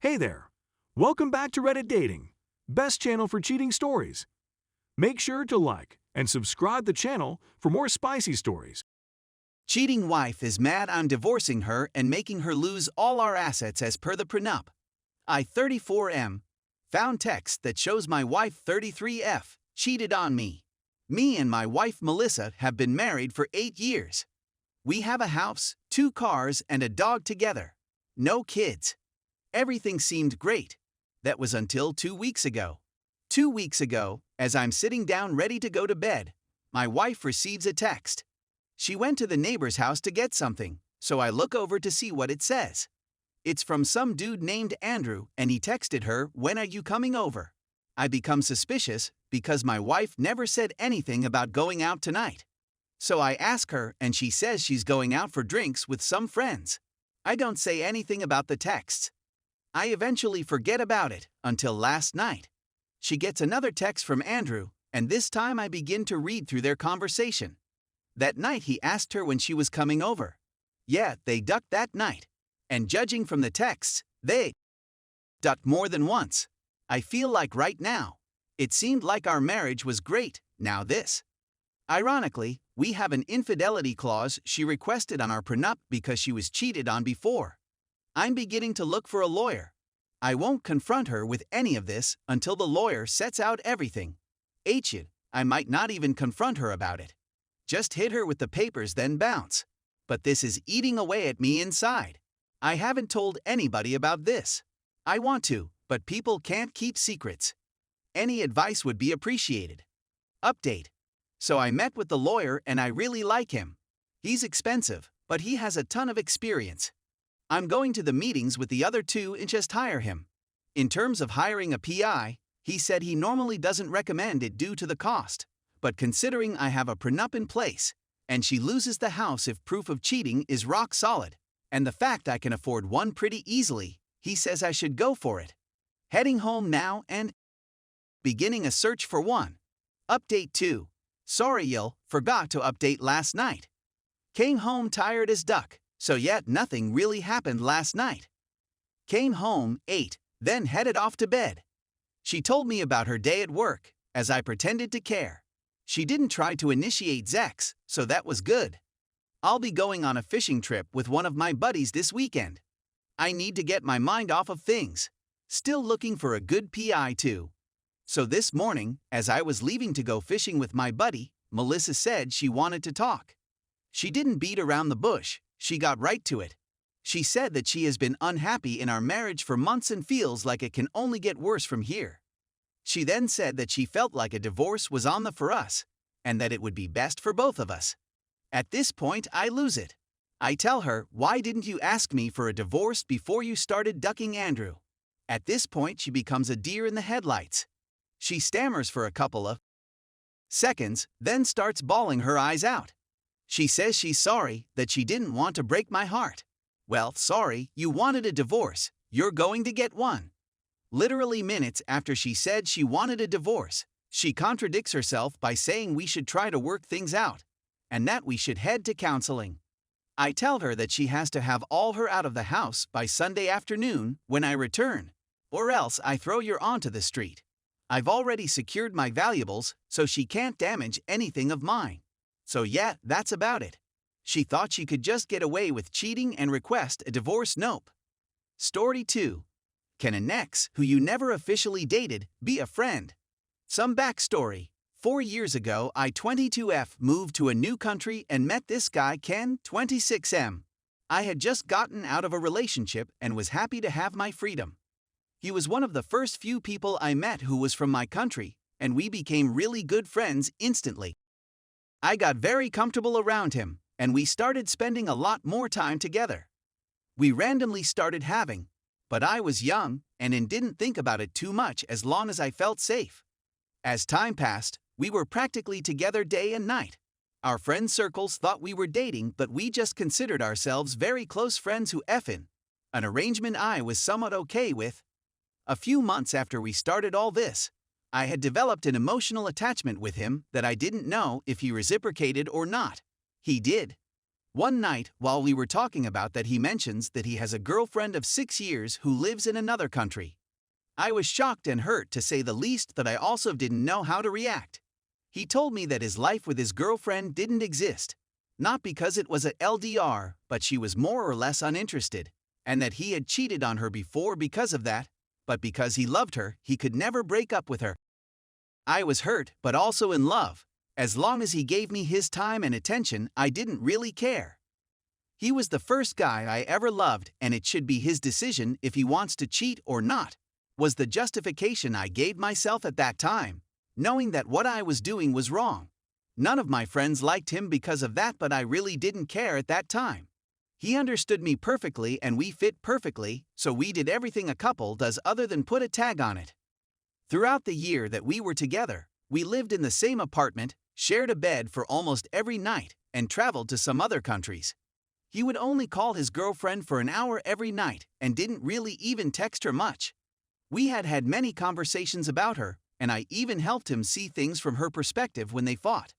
Hey there! Welcome back to Reddit Dating, best channel for cheating stories. Make sure to like and subscribe the channel for more spicy stories. Cheating wife is mad I'm divorcing her and making her lose all our assets as per the prenup. I 34M found text that shows my wife 33F cheated on me. Me and my wife Melissa have been married for 8 years. We have a house, 2 cars, and a dog together. No kids. Everything seemed great. That was until 2 weeks ago. 2 weeks ago, as I'm sitting down ready to go to bed, my wife receives a text. She went to the neighbor's house to get something, so I look over to see what it says. It's from some dude named Andrew, and he texted her, "When are you coming over?" I become suspicious because my wife never said anything about going out tonight. So I ask her, and she says she's going out for drinks with some friends. I don't say anything about the texts. I eventually forget about it until last night. She gets another text from Andrew, and this time I begin to read through their conversation. That night he asked her when she was coming over. Yeah, they ducked that night. And judging from the texts, they ducked more than once. I feel like right now. It seemed like our marriage was great, now this. Ironically, we have an infidelity clause she requested on our prenup because she was cheated on before. I'm beginning to look for a lawyer. I won't confront her with any of this until the lawyer sets out everything. I might not even confront her about it. Just hit her with the papers then bounce. But this is eating away at me inside. I haven't told anybody about this. I want to, but people can't keep secrets. Any advice would be appreciated. Update. So I met with the lawyer and I really like him. He's expensive, but he has a ton of experience. I'm going to the meetings with the other two and just hire him. In terms of hiring a PI, he said he normally doesn't recommend it due to the cost, but considering I have a prenup in place, and she loses the house if proof of cheating is rock solid, and the fact I can afford one pretty easily, he says I should go for it. Heading home now and beginning a search for one. Update 2. Sorry forgot to update last night. Came home tired as duck. So yet nothing really happened last night. Came home, ate, then headed off to bed. She told me about her day at work, as I pretended to care. She didn't try to initiate sex, so that was good. I'll be going on a fishing trip with one of my buddies this weekend. I need to get my mind off of things. Still looking for a good PI too. So this morning, as I was leaving to go fishing with my buddy, Melissa said she wanted to talk. She didn't beat around the bush. She got right to it. She said that she has been unhappy in our marriage for months and feels like it can only get worse from here. She then said that she felt like a divorce was on the for us, and that it would be best for both of us. At this point, I lose it. I tell her, why didn't you ask me for a divorce before you started ducking Andrew? At this point, she becomes a deer in the headlights. She stammers for a couple of seconds, then starts bawling her eyes out. She says she's sorry, that she didn't want to break my heart. Well, sorry, you wanted a divorce, you're going to get one. Literally minutes after she said she wanted a divorce, she contradicts herself by saying we should try to work things out, and that we should head to counseling. I tell her that she has to have all her out of the house by Sunday afternoon when I return, or else I throw her onto the street. I've already secured my valuables, so she can't damage anything of mine. So yeah, that's about it. She thought she could just get away with cheating and request a divorce. Nope. Story 2. Can an ex who you never officially dated be a friend? Some backstory. 4 years ago, I 22F moved to a new country and met this guy Ken, 26M. I had just gotten out of a relationship and was happy to have my freedom. He was one of the first few people I met who was from my country, and we became really good friends instantly. I got very comfortable around him, and we started spending a lot more time together. We randomly started having, but I was young and didn't think about it too much as long as I felt safe. As time passed, we were practically together day and night. Our friend circles thought we were dating, but we just considered ourselves very close friends who effin'. An arrangement I was somewhat okay with. A few months after we started all this, I had developed an emotional attachment with him that I didn't know if he reciprocated or not. He did. One night, while we were talking about that, he mentions that he has a girlfriend of 6 years who lives in another country. I was shocked and hurt, to say the least, that I also didn't know how to react. He told me that his life with his girlfriend didn't exist, not because it was a LDR, but she was more or less uninterested, and that he had cheated on her before because of that, but because he loved her, he could never break up with her. I was hurt, but also in love. As long as he gave me his time and attention, I didn't really care. He was the first guy I ever loved, and it should be his decision if he wants to cheat or not, was the justification I gave myself at that time, knowing that what I was doing was wrong. None of my friends liked him because of that, but I really didn't care at that time. He understood me perfectly and we fit perfectly, so we did everything a couple does other than put a tag on it. Throughout the year that we were together, we lived in the same apartment, shared a bed for almost every night, and traveled to some other countries. He would only call his girlfriend for an hour every night and didn't really even text her much. We had had many conversations about her, and I even helped him see things from her perspective when they fought.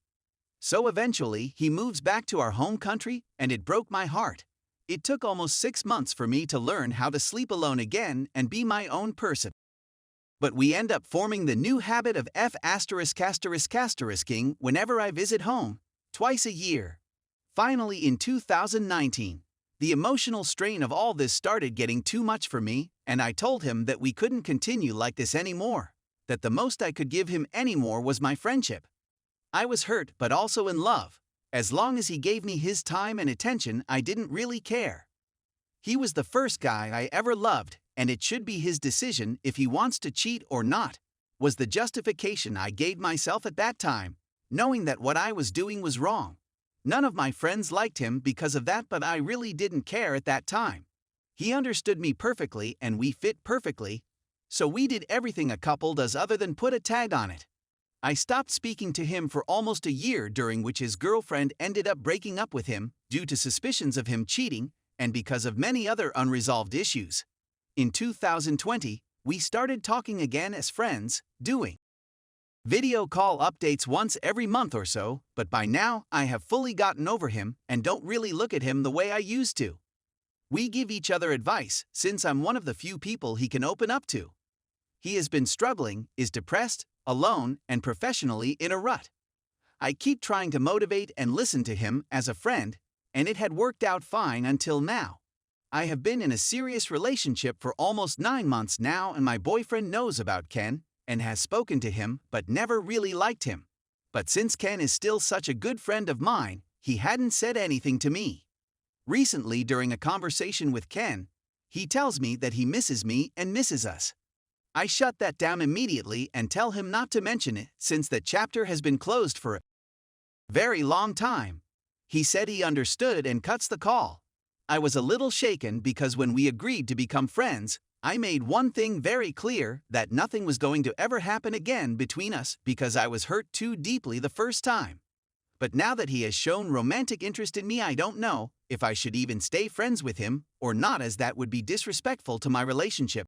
So eventually, he moves back to our home country, and it broke my heart. It took almost 6 months for me to learn how to sleep alone again and be my own person. But we end up forming the new habit of ******ing whenever I visit home, twice a year. Finally, in 2019, the emotional strain of all this started getting too much for me, and I told him that we couldn't continue like this anymore, that the most I could give him anymore was my friendship. I was hurt but also in love. As long as he gave me his time and attention, I didn't really care. He was the first guy I ever loved, and it should be his decision if he wants to cheat or not, was the justification I gave myself at that time, knowing that what I was doing was wrong. None of my friends liked him because of that, but I really didn't care at that time. He understood me perfectly and we fit perfectly, so we did everything a couple does other than put a tag on it. I stopped speaking to him for almost a year, during which his girlfriend ended up breaking up with him due to suspicions of him cheating and because of many other unresolved issues. In 2020, we started talking again as friends, doing video call updates once every month or so, but by now I have fully gotten over him and don't really look at him the way I used to. We give each other advice since I'm one of the few people he can open up to. He has been struggling, is depressed, alone, and professionally in a rut. I keep trying to motivate and listen to him as a friend, and it had worked out fine until now. I have been in a serious relationship for almost 9 months now, and my boyfriend knows about Ken and has spoken to him but never really liked him. But since Ken is still such a good friend of mine, he hadn't said anything to me. Recently, during a conversation with Ken, he tells me that he misses me and misses us. I shut that down immediately and tell him not to mention it since that chapter has been closed for a very long time. He said he understood and cuts the call. I was a little shaken because when we agreed to become friends, I made one thing very clear, that nothing was going to ever happen again between us because I was hurt too deeply the first time. But now that he has shown romantic interest in me, I don't know if I should even stay friends with him or not, as that would be disrespectful to my relationship.